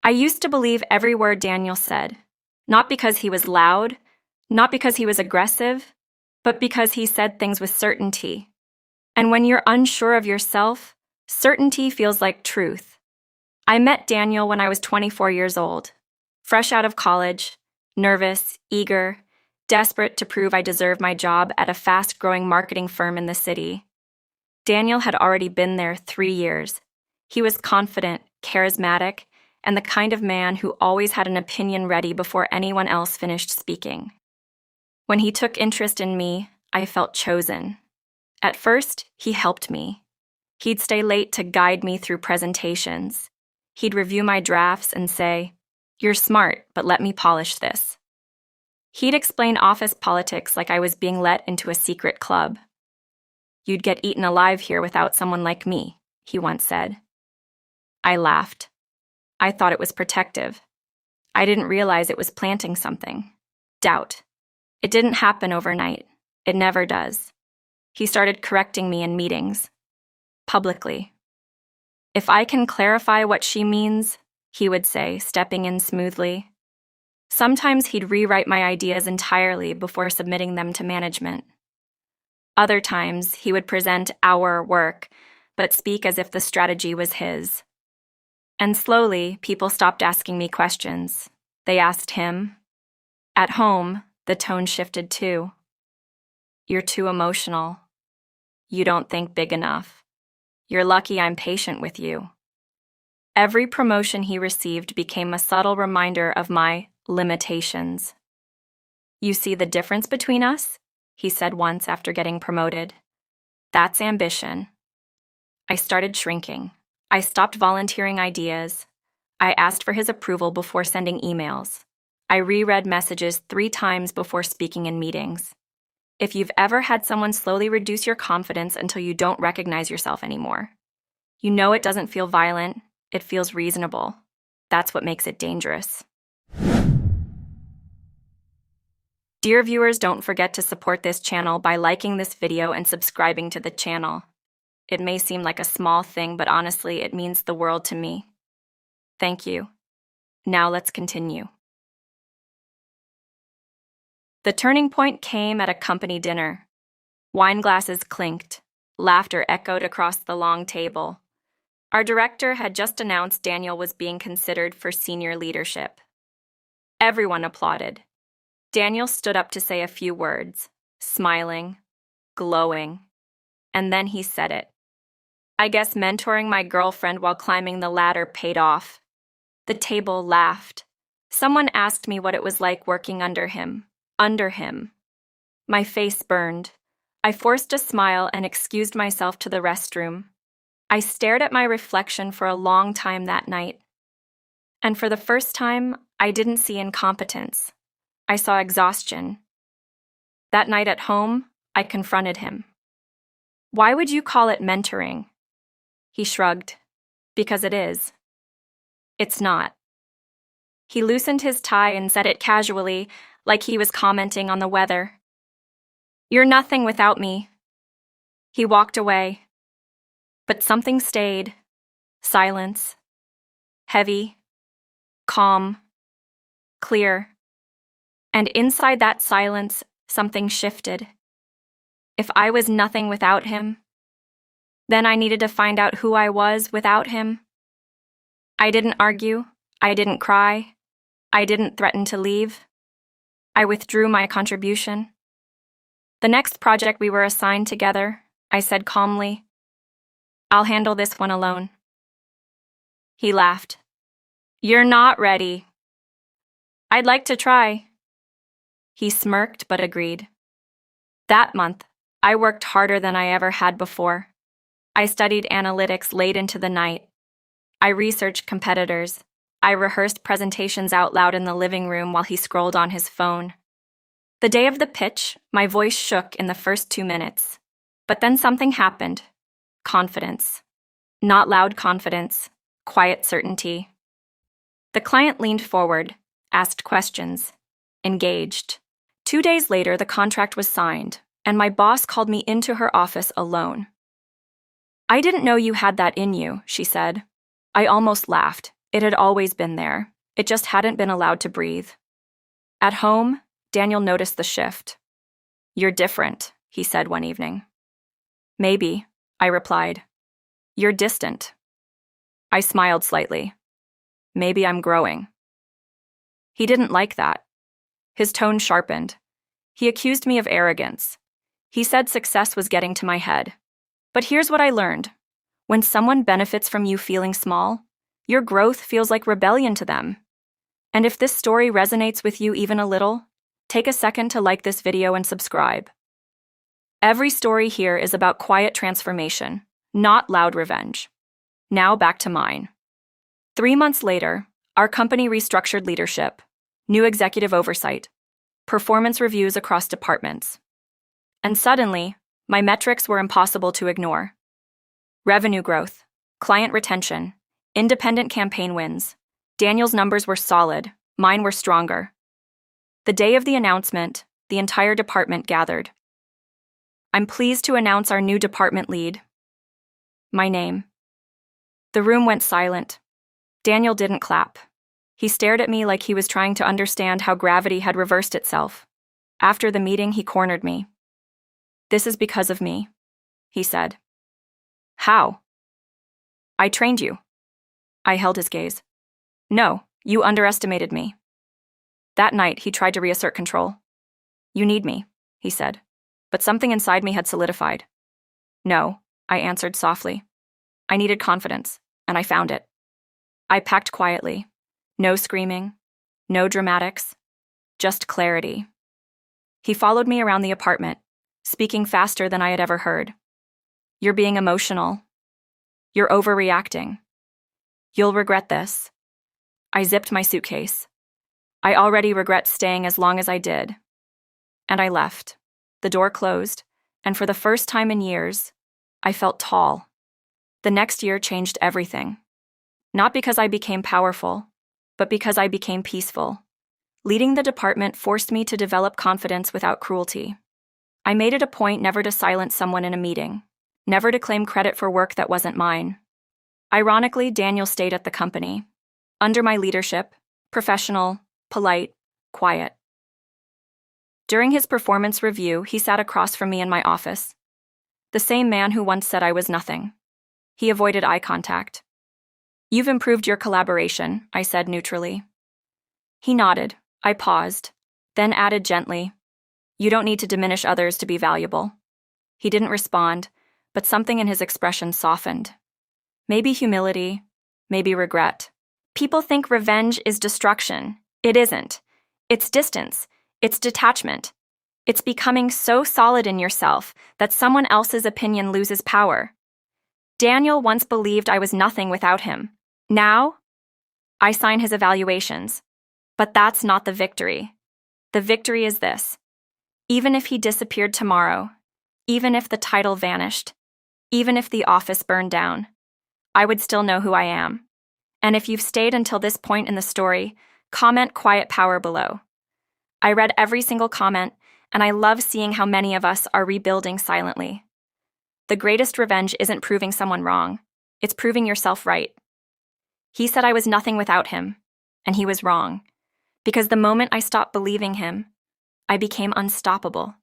I used to believe every word Daniel said, not because he was loud, not because he was aggressive, but because he said things with certainty. And when you're unsure of yourself, certainty feels like truth. I met Daniel when I was 24 years old, fresh out of college, nervous, eager, desperate to prove I deserved my job at a fast-growing marketing firm in the city. Daniel had already been there 3 years. He was confident, charismatic, and the kind of man who always had an opinion ready before anyone else finished speaking. When he took interest in me, I felt chosen. At first, he helped me. He'd stay late to guide me through presentations. He'd review my drafts and say, "You're smart, but let me polish this." He'd explain office politics like I was being let into a secret club. "You'd get eaten alive here without someone like me," he once said. I laughed. I thought it was protective. I didn't realize it was planting something. Doubt. It didn't happen overnight. It never does. He started correcting me in meetings. Publicly. "If I can clarify what she means," he would say, stepping in smoothly. Sometimes he'd rewrite my ideas entirely before submitting them to management. Other times, he would present our work, but speak as if the strategy was his. And slowly, people stopped asking me questions. They asked him. At home, the tone shifted too. "You're too emotional. You don't think big enough. You're lucky I'm patient with you." Every promotion he received became a subtle reminder of my limitations. "You see the difference between us?" he said once after getting promoted. "That's ambition." I started shrinking. I stopped volunteering ideas. I asked for his approval before sending emails. I reread messages 3 times before speaking in meetings. If you've ever had someone slowly reduce your confidence until you don't recognize yourself anymore, you know it doesn't feel violent, it feels reasonable. That's what makes it dangerous. Dear viewers, don't forget to support this channel by liking this video and subscribing to the channel. It may seem like a small thing, but honestly, it means the world to me. Thank you. Now let's continue. The turning point came at a company dinner. Wine glasses clinked. Laughter echoed across the long table. Our director had just announced Daniel was being considered for senior leadership. Everyone applauded. Daniel stood up to say a few words, smiling, glowing, and then he said it. "I guess mentoring my girlfriend while climbing the ladder paid off." The table laughed. Someone asked me what it was like working under him. My face burned. I forced a smile and excused myself to the restroom. I stared at my reflection for a long time that night. And for the first time, I didn't see incompetence. I saw exhaustion. That night at home, I confronted him. "Why would you call it mentoring?" He shrugged. "Because it is." "It's not." He loosened his tie and said it casually, like he was commenting on the weather. "You're nothing without me." He walked away. But something stayed. Silence. Heavy. Calm. Clear. And inside that silence, something shifted. If I was nothing without him, then I needed to find out who I was without him. I didn't argue. I didn't cry. I didn't threaten to leave. I withdrew my contribution. The next project we were assigned together, I said calmly, "I'll handle this one alone." He laughed. "You're not ready." "I'd like to try." He smirked but agreed. That month, I worked harder than I ever had before. I studied analytics late into the night. I researched competitors. I rehearsed presentations out loud in the living room while he scrolled on his phone. The day of the pitch, my voice shook in the first 2 minutes. But then something happened. Confidence. Not loud confidence, quiet certainty. The client leaned forward, asked questions, engaged. 2 days later, the contract was signed, and my boss called me into her office alone. "I didn't know you had that in you," she said. I almost laughed. It had always been there. It just hadn't been allowed to breathe. At home, Daniel noticed the shift. "You're different," he said one evening. "Maybe," I replied. "You're distant." I smiled slightly. "Maybe I'm growing." He didn't like that. His tone sharpened. He accused me of arrogance. He said success was getting to my head. But here's what I learned. When someone benefits from you feeling small, your growth feels like rebellion to them. And if this story resonates with you even a little, take a second to like this video and subscribe. Every story here is about quiet transformation, not loud revenge. Now back to mine. 3 months later, our company restructured leadership, new executive oversight, performance reviews across departments. And suddenly, my metrics were impossible to ignore. Revenue growth, client retention, independent campaign wins. Daniel's numbers were solid, mine were stronger. The day of the announcement, the entire department gathered. "I'm pleased to announce our new department lead." My name. The room went silent. Daniel didn't clap. He stared at me like he was trying to understand how gravity had reversed itself. After the meeting, he cornered me. "This is because of me," he said. "How?" "I trained you." I held his gaze. "No, you underestimated me." That night, he tried to reassert control. "You need me," he said, but something inside me had solidified. "No," I answered softly. I needed confidence, and I found it. I packed quietly. No screaming, no dramatics, just clarity. He followed me around the apartment, speaking faster than I had ever heard. "You're being emotional. You're overreacting. You'll regret this." I zipped my suitcase. I already regret staying as long as I did. And I left. The door closed, and for the first time in years, I felt tall. The next year changed everything. Not because I became powerful, but because I became peaceful. Leading the department forced me to develop confidence without cruelty. I made it a point never to silence someone in a meeting, never to claim credit for work that wasn't mine. Ironically, Daniel stayed at the company. Under my leadership, professional, polite, quiet. During his performance review, he sat across from me in my office. The same man who once said I was nothing. He avoided eye contact. "You've improved your collaboration," I said neutrally. He nodded. I paused, then added gently, "You don't need to diminish others to be valuable." He didn't respond, but something in his expression softened. Maybe humility, maybe regret. People think revenge is destruction. It isn't. It's distance. It's detachment. It's becoming so solid in yourself that someone else's opinion loses power. Daniel once believed I was nothing without him. Now, I sign his evaluations. But that's not the victory. The victory is this. Even if he disappeared tomorrow, even if the title vanished, even if the office burned down, I would still know who I am. And if you've stayed until this point in the story, comment "Quiet Power" below. I read every single comment, and I love seeing how many of us are rebuilding silently. The greatest revenge isn't proving someone wrong. It's proving yourself right. He said I was nothing without him, and he was wrong. Because the moment I stopped believing him, I became unstoppable.